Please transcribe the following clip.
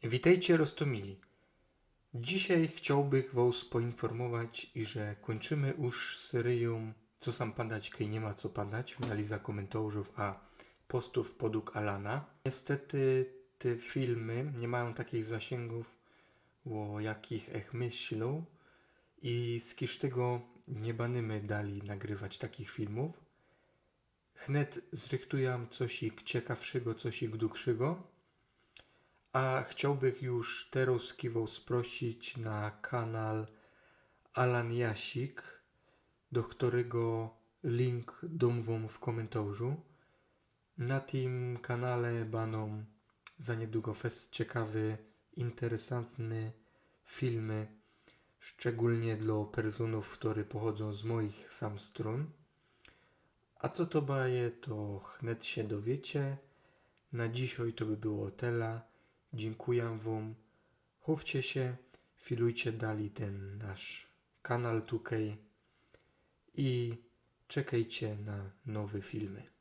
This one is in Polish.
Witajcie Rostomili. Dzisiaj chciałbym was poinformować, że kończymy już serię Co sam padać, kaj nie ma co padać, analiza komentarzów a postów podług Alana. Niestety te filmy nie mają takich zasięgów, o jakich myślą i z kiż tego nie będziemy dali nagrywać takich filmów. Chnet zrychtuję coś ciekawszego, coś dłuższego. A chciałbym już teraz kiwał sprosić na kanał Alan Jasik, do którego link dam wam w komentarzu. Na tym kanale będą za niedługo ciekawe, interesantne filmy, szczególnie dla personów, które pochodzą z moich sam stron. A co to baje, to chnet się dowiecie. Na dzisiaj to by było tyle. Dziękuję wam. Chówcie się, filujcie dalej ten nasz kanał tutaj i czekajcie na nowe filmy.